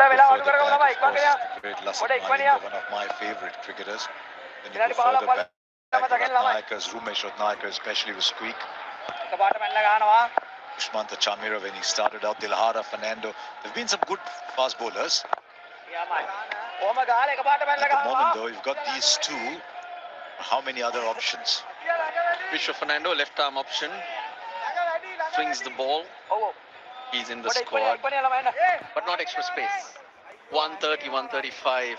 of course, great Lasat Malinga, one of my favorite cricketers. When you go further back, Ratnayakars, Rumesh Ratnayakar especially was Squeak. Ushmanta Chamira when he started out, Dilhara, Fernando. There have been some good fast bowlers. At the moment though, you've got these two. How many other options? Vishwa Fernando, left arm option. Swings the ball. He's in the squad, but not extra space. 130, 135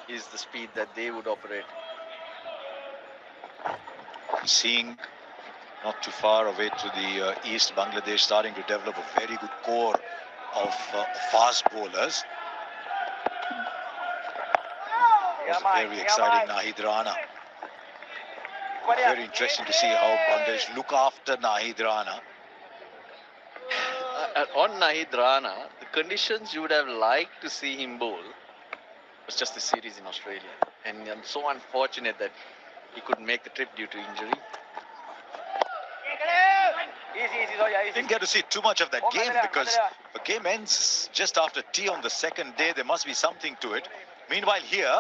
is the speed that they would operate. Seeing not too far away to the east, Bangladesh starting to develop a very good core of fast bowlers. It was a very exciting Nahid Rana. Very interesting to see how Bangladesh look after Nahid Rana. On Nahid Rana, the conditions you would have liked to see him bowl was just the series in Australia. And I'm so unfortunate that he couldn't make the trip due to injury. Didn't get to see too much of that game because the game ends just after tea on the second day. There must be something to it. Meanwhile here,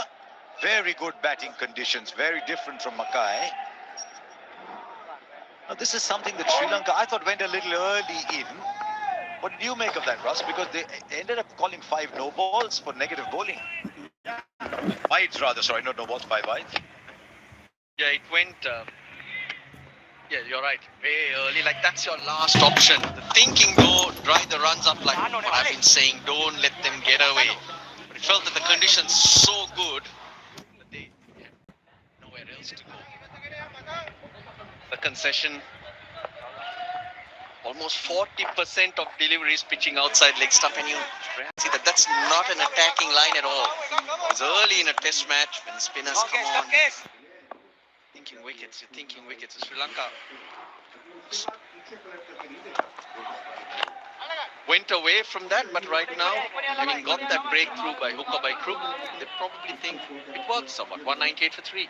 very good batting conditions, very different from Mackay. Now this is something that Sri Lanka, I thought, went a little early in. What did you make of that, Russ? Because they ended up calling 5 no balls for negative bowling. Wides rather, sorry, not no balls, 5 wides. Yeah, it went... yeah, you're right. Way early, like that's your last option. The thinking though, drive the runs up like what I've been saying, don't let them get away. But it felt that the conditions so good that they had nowhere else to go. The concession, almost 40% of deliveries pitching outside leg stump, and you see that that's not an attacking line at all. It's early in a test match when spinners come on. Thinking wickets, you're thinking wickets. Sri Lanka went away from that, but right now, having got that breakthrough by hook or by crook, they probably think it works somewhat. 198 for 3.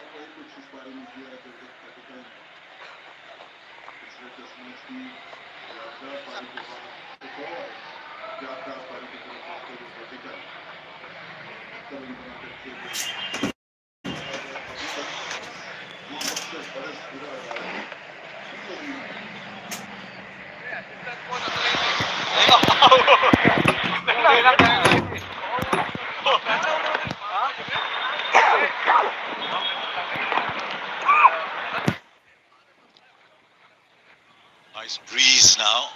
Nice breeze now.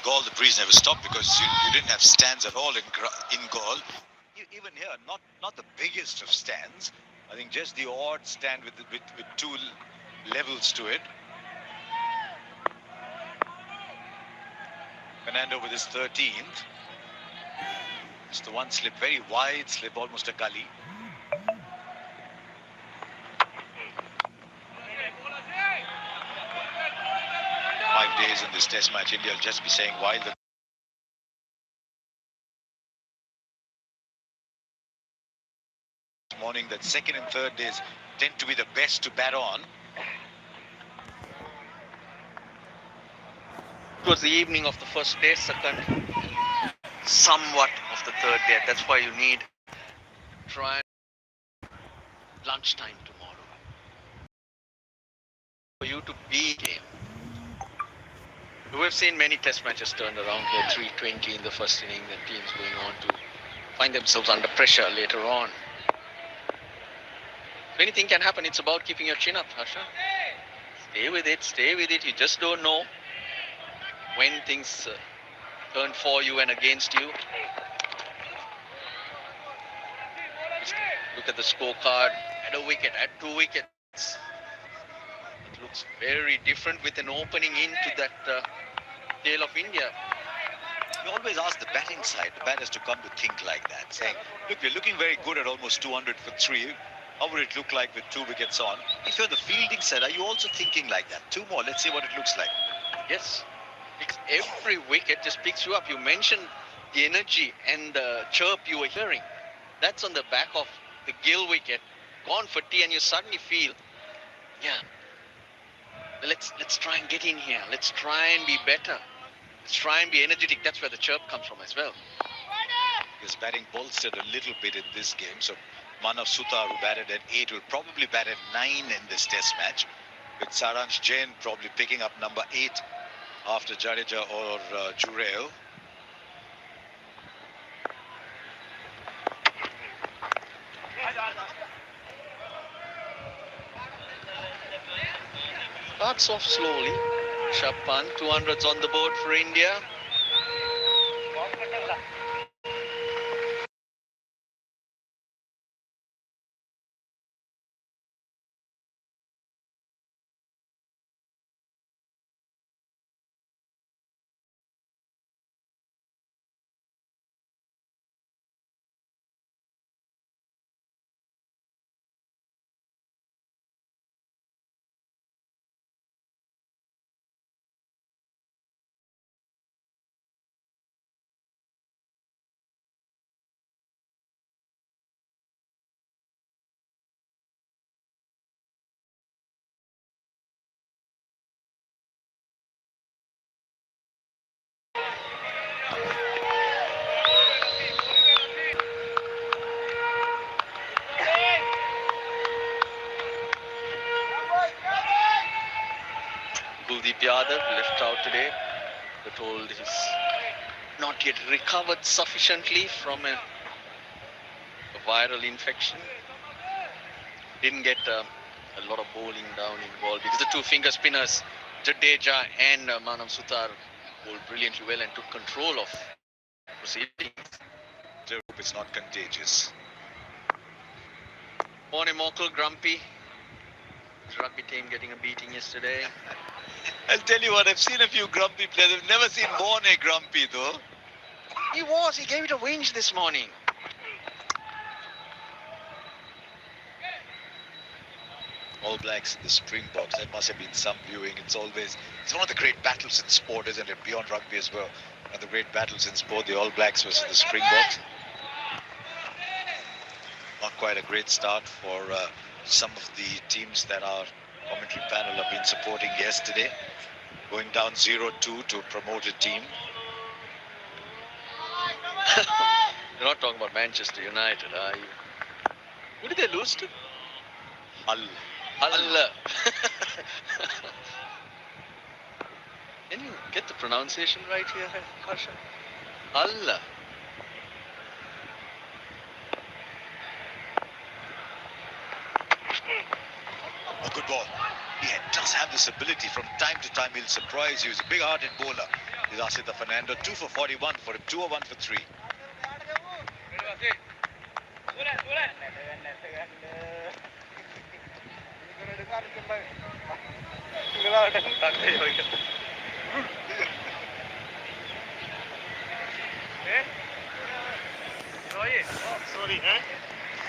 Gaul, the breeze never stopped because you didn't have stands at all in Gaul. Even here, not the biggest of stands. I think just the odd stand with 2 levels to it. Fernando with his 13th. Just the one slip, very wide slip, almost a gully. Days in this test match, India will just be saying while the morning that second and third days tend to be the best to bat on. Towards the evening of the first day, second, somewhat of the third day. That's why you need try lunchtime tomorrow for you to beat game. We've seen many test matches turned around here, 320 in the first inning, and teams going on to find themselves under pressure later on. So anything can happen. It's about keeping your chin up, Harsha. Stay with it. You just don't know when things turn for you and against you. Just look at the scorecard. At a wicket, at 2 wickets. It looks very different with an opening into that tail of India. You always ask the batting side, the batters to come to think like that, saying, look, we're looking very good at almost 200 for 3. How would it look like with 2 wickets on? If you're the fielding side, are you also thinking like that? 2 more, let's see what it looks like. Yes, every wicket just picks you up. You mentioned the energy and the chirp you were hearing. That's on the back of the Gill wicket, gone for tea, and you suddenly feel, yeah, let's try and get in here. Let's try and be better. Let's try and be energetic. That's where the chirp comes from as well. His batting bolstered a little bit in this game. So Manav Sutar, who batted at 8, will probably bat at 9 in this test match, with Saransh Jain probably picking up number 8 after Jadeja or Jurel. Starts off slowly. Shapan, 200s on the board for India. Kuldeep Yadav left out today. We're told he's not yet recovered sufficiently from a viral infection. Didn't get a lot of bowling down involved because the two finger spinners, Jadeja and Manav Sutar, bowled brilliantly well and took control of proceedings. I hope it's not contagious. Morning, Mokel, grumpy. His rugby team getting a beating yesterday. I'll tell you what, I've seen a few grumpy players. I've never seen Morne grumpy though. He gave it a whinge this morning. All Blacks in the Springboks, that must have been some viewing. It's one of the great battles in sport, isn't it? Beyond rugby as well. One of the great battles in sport, the All Blacks versus the Springboks. Not quite a great start for some of the teams that our commentary panel have been supporting yesterday. Going down 0-2 to a promoted team. You're not talking about Manchester United, are you? Who did they lose to? Hull. Can you get the pronunciation right here, Harsha? Hull. A good ball. He does have this ability. From time to time, he'll surprise you. He's a big-hearted bowler. He's Asita Fernando. 2 for 41 for him. 2 or 1 for 3.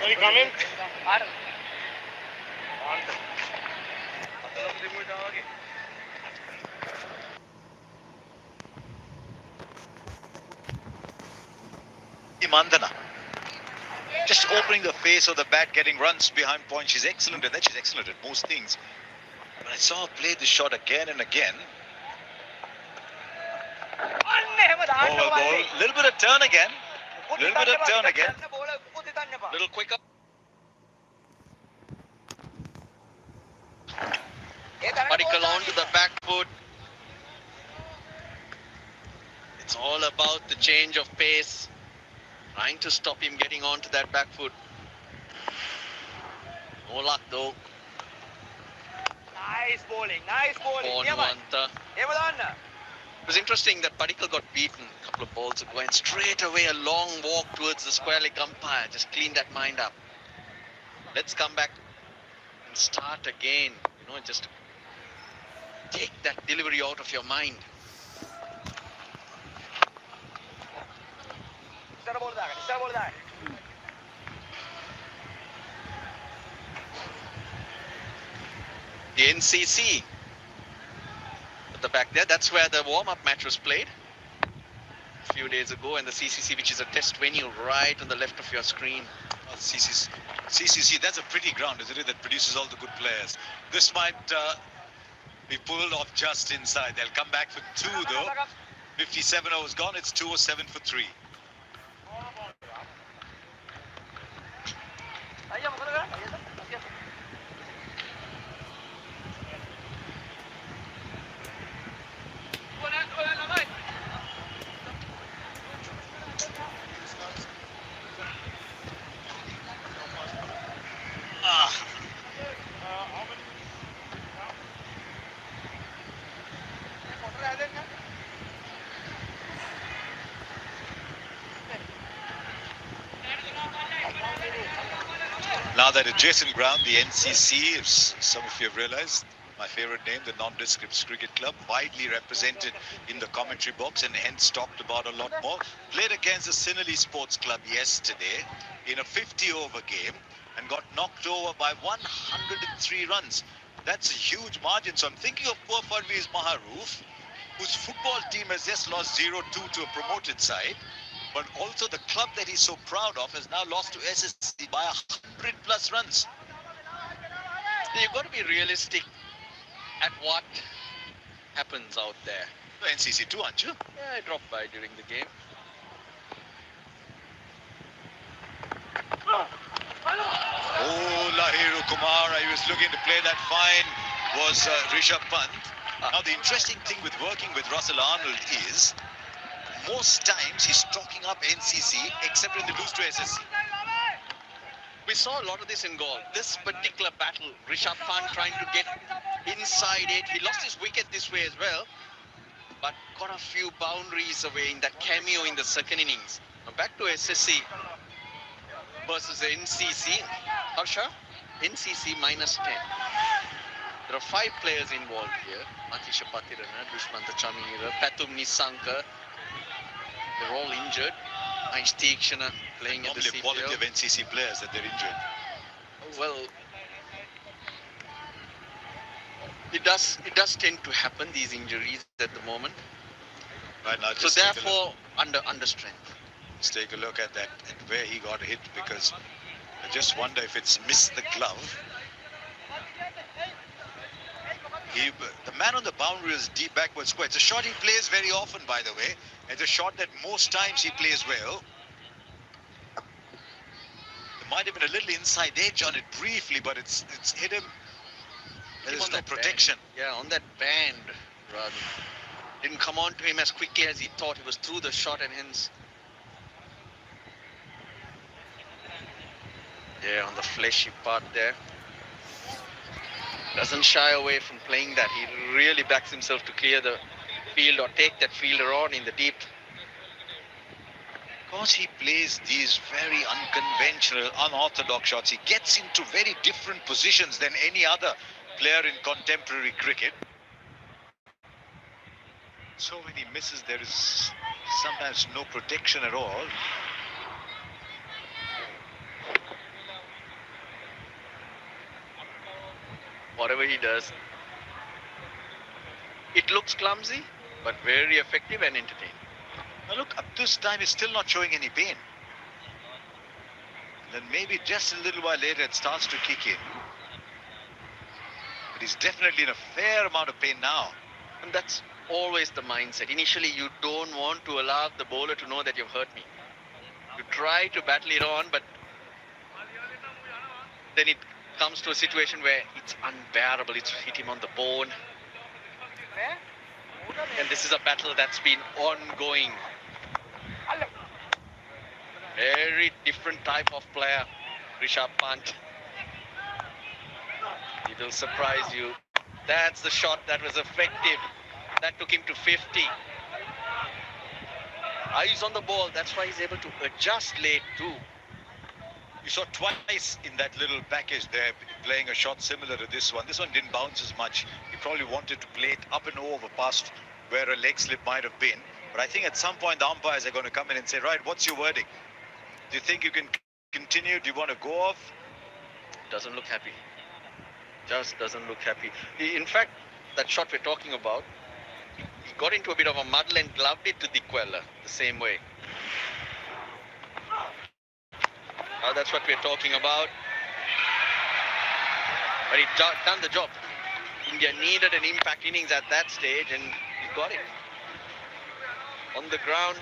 Sorry, come in. Mandana. Just opening the face of the bat, getting runs behind point. She's excellent at that. She's excellent at most things. But I saw her play this shot again and again. Over ball. Little bit of turn again. Little quicker. Particle onto the back foot. It's all about the change of pace. Trying to stop him getting onto that back foot. No luck though. Nice bowling. It was interesting that Particle got beaten a couple of balls ago and straight away a long walk towards the square leg umpire. Just clean that mind up. Let's come back and start again. Just take that delivery out of your mind. The NCC at the back there, that's where the warm-up match was played a few days ago, and the CCC, which is a test venue right on the left of your screen. CCC, that's a pretty ground, isn't it, that produces all the good players. This might be pulled off just inside. They'll come back for 2 though. 57 overs gone, it's 2 or 7 for 3. Ah, now that adjacent ground, the NCC, if some of you have realized, my favorite name, the Nondescripts Cricket Club, widely represented in the commentary box and hence talked about a lot more, played against the Sinhalese Sports Club yesterday in a 50-over game and got knocked over by 103 runs. That's a huge margin. So I'm thinking of poor Parvez Maharoof, whose football team has just lost 0-2 to a promoted side, but also the club that he's so proud of has now lost to SSC by 100 plus runs. You've got to be realistic at what happens out there. NCC too, aren't you? Yeah, I dropped by during the game. Oh, Lahiru Kumar, he was looking to play that fine, was Rishabh Pant. Now the interesting thing with working with Russell Arnold is most times he's stocking up NCC except when they lose to SSC. We saw a lot of this in goal. This particular battle, Rishabh Pant trying to get inside it. He lost his wicket this way as well, but got a few boundaries away in that cameo in the second innings. Now back to SSC versus the NCC. Harsha, NCC -10. There are 5 players involved here. Matisha Patirana, Dushmanta Chamira, Patum Nisanka. They're all injured. Nice Teekshana playing at the Normally a quality CPL. of NCC players that they're injured. Well, it does tend to happen, these injuries at the moment. Right now, So therefore, under strength. let's take a look at that, at where he got hit, because I just wonder if it's missed the glove. The man on the boundary is deep backward square. It's a shot he plays very often, by the way. It's a shot that most times he plays well. There might have been a little inside edge on it briefly, but it's hit him. There is no protection. Band. Yeah, on that band, rather. Didn't come on to him as quickly as he thought. He was through the shot and hence. Yeah, on the fleshy part there. Doesn't shy away from playing that. He really backs himself to clear the field or take that fielder on in the deep. Because he plays these very unconventional, unorthodox shots, he gets into very different positions than any other player in contemporary cricket. So when he misses, there is sometimes no protection at all. Whatever he does, it looks clumsy, but very effective and entertaining. Now look, up to this time he's still not showing any pain. Then maybe just a little while later it starts to kick in. But he's definitely in a fair amount of pain now. And that's always the mindset. Initially, you don't want to allow the bowler to know that you've hurt me. You try to battle it on, but then it comes to a situation where it's unbearable. It's hit him on the bone. And this is a battle that's been ongoing. Very different type of player, Rishabh Pant. He will surprise you. That's the shot that was effective. That took him to 50. Eyes on the ball. That's why he's able to adjust late too. You saw twice in that little package there, playing a shot similar to this one. This one didn't bounce as much. He probably wanted to play it up and over past where a leg slip might have been. But I think at some point the umpires are going to come in and say, right, what's your verdict? Do you think you can continue? Do you want to go off? Doesn't look happy. Just doesn't look happy. In fact, that shot we're talking about, he got into a bit of a muddle and gloved it to Dikwella the same way. That's what we're talking about. But he done the job. India needed an impact innings at that stage and he got it. On the ground,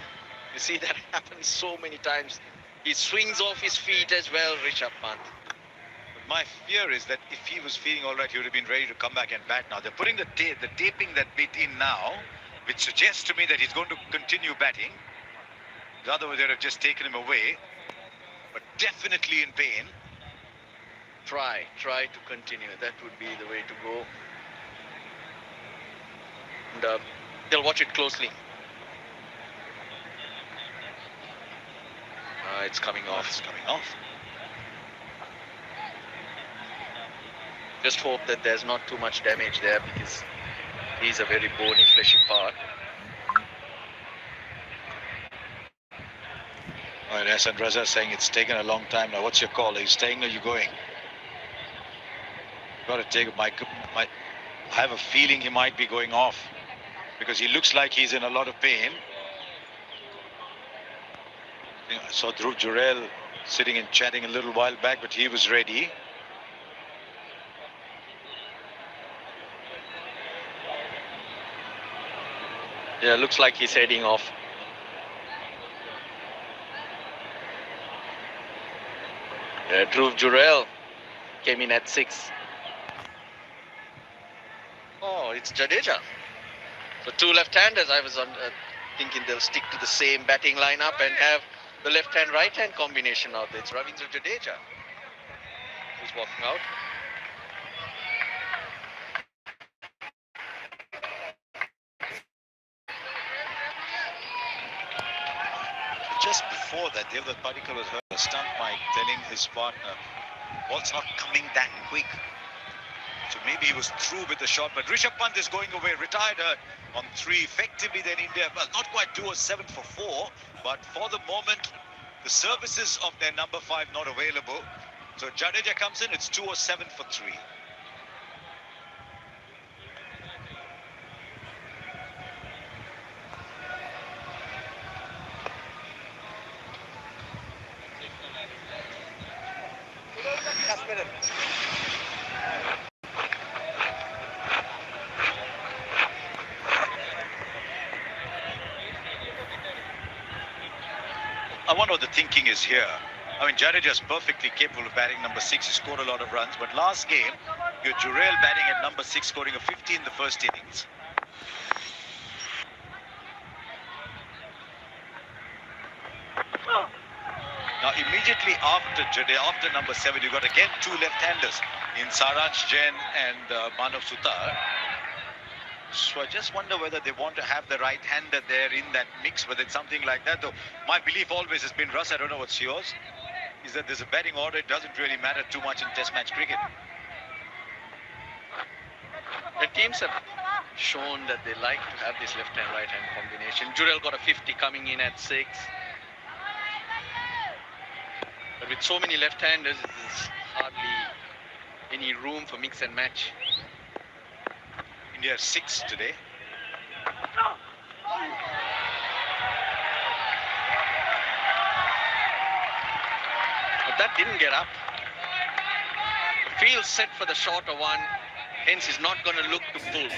you see that happen so many times. He swings off his feet as well, Rishabh Pant. my fear is that if he was feeling all right, he would have been ready to come back and bat now. They're putting the taping that bit in now, which suggests to me that he's going to continue batting. Otherwise, they'd have just taken him away. But definitely in pain. Try to continue. That would be the way to go. And they'll watch it closely. It's coming off. It's coming off. Just hope that there's not too much damage there, because he's a very bony, fleshy part. Well, yes, and Raza saying it's taken a long time now. What's your call? Are you staying or are you going? Got to take I have a feeling he might be going off, because he looks like he's in a lot of pain. I saw Dhruv Jurel sitting and chatting a little while back, but he was ready. Yeah, looks like he's heading off. Dhruv Jurel came in at 6. Oh, it's Jadeja. So 2 left-handers. I was thinking they'll stick to the same batting lineup and have the left-hand, right-hand combination out there. It's Ravindra Jadeja who's walking out. Just before that, Devdutt Padikkal was heard a stump mic telling his partner, ball's not coming that quick. So maybe he was through with the shot, but Rishabh Pant is going away, retired on 3. Effectively then India, well, not quite 207 for 4, but for the moment, the services of their number 5 not available. So Jadeja comes in, it's 207 for 3. I wonder what the thinking is here. I mean, Jadeja is perfectly capable of batting number 6. He scored a lot of runs, but last game, you had Jurel batting at number 6, scoring a 50 in the first innings. Now, immediately after number 7, you got again 2 left-handers in Saransh Jain and Manav Sutar. So I just wonder whether they want to have the right-hander there in that mix, whether it's something like that. Though my belief always has been, Russ, I don't know what's yours, is that there's a batting order. It doesn't really matter too much in Test match cricket. The teams have shown that they like to have this left-hand, right-hand combination. Jurel got a 50 coming in at 6. But with so many left-handers, there's hardly any room for mix and match. India 6 today. But that didn't get up. The field set for the shorter one, hence he's not going to look to pull.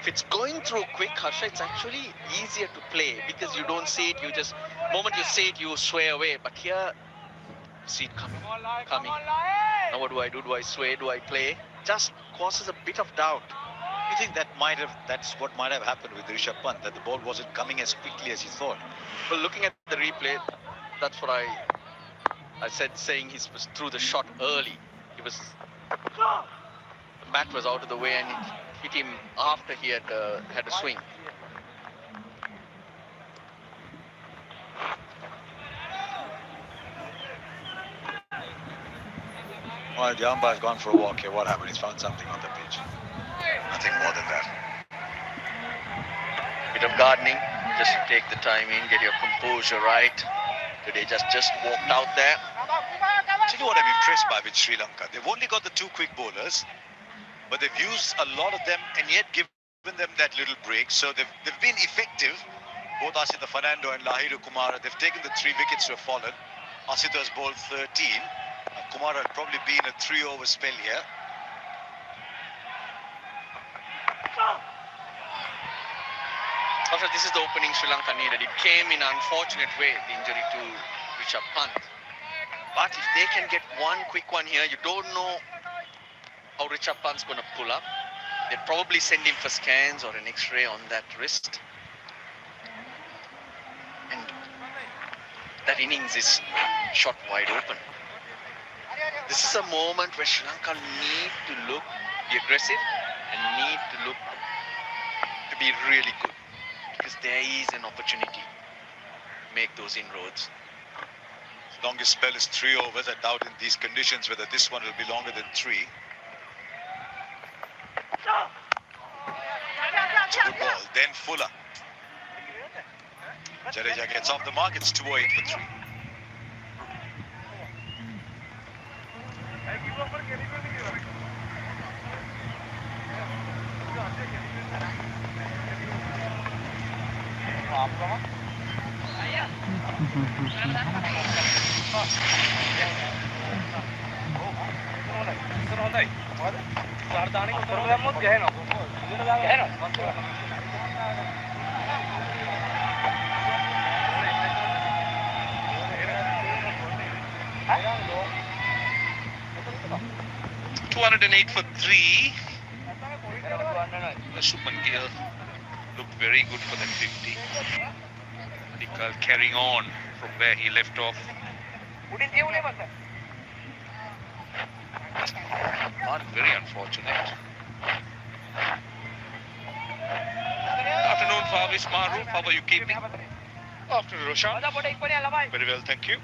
If it's going through quick, Harsha, it's actually easier to play because you don't see it, you just, moment you see it, you sway away. But here, see it coming. Now what do I do? Do I sway? Do I play? Just causes a bit of doubt. You think that's what might have happened with Rishabh Pant, that the ball wasn't coming as quickly as he thought? Well, looking at the replay, that's what I said, saying he was through the shot early. The bat was out of the way and it hit him after he had a swing. Well, the umpire's gone for a walk here. What happened? He's found something on the pitch. Nothing more than that. Bit of gardening, just to take the time in, get your composure right. Today just walked out there. Do you know what I'm impressed by with Sri Lanka? They've only got the 2 quick bowlers, but they've used a lot of them and yet given them that little break. So they've been effective. Both Asitha Fernando and Lahiru Kumara, they've taken the 3 wickets to have fallen. Asitha's bowled 13. Kumara will probably be in a 3-over spell here. Also, this is the opening Sri Lanka needed. It came in an unfortunate way, the injury to Richard Pant. But if they can get one quick one here, you don't know how Richard Pant's going to pull up. They'll probably send him for scans or an X-ray on that wrist. And that innings is shot wide open. This is a moment where Sri Lanka need to be aggressive and need to look to be really good, because there is an opportunity to make those inroads. Longest spell is 3 overs. I doubt in these conditions whether this one will be longer than 3. It's a good ball. Then Fuller. Jadeja gets off the mark. It's 208 for 3. $208 for 3. Shubman Gill looked very good for that 50. Nikal carrying on from where he left off. Not very unfortunate. Afternoon, Favis Maru. How are you keeping? Afternoon, Roshan. Very well, thank you.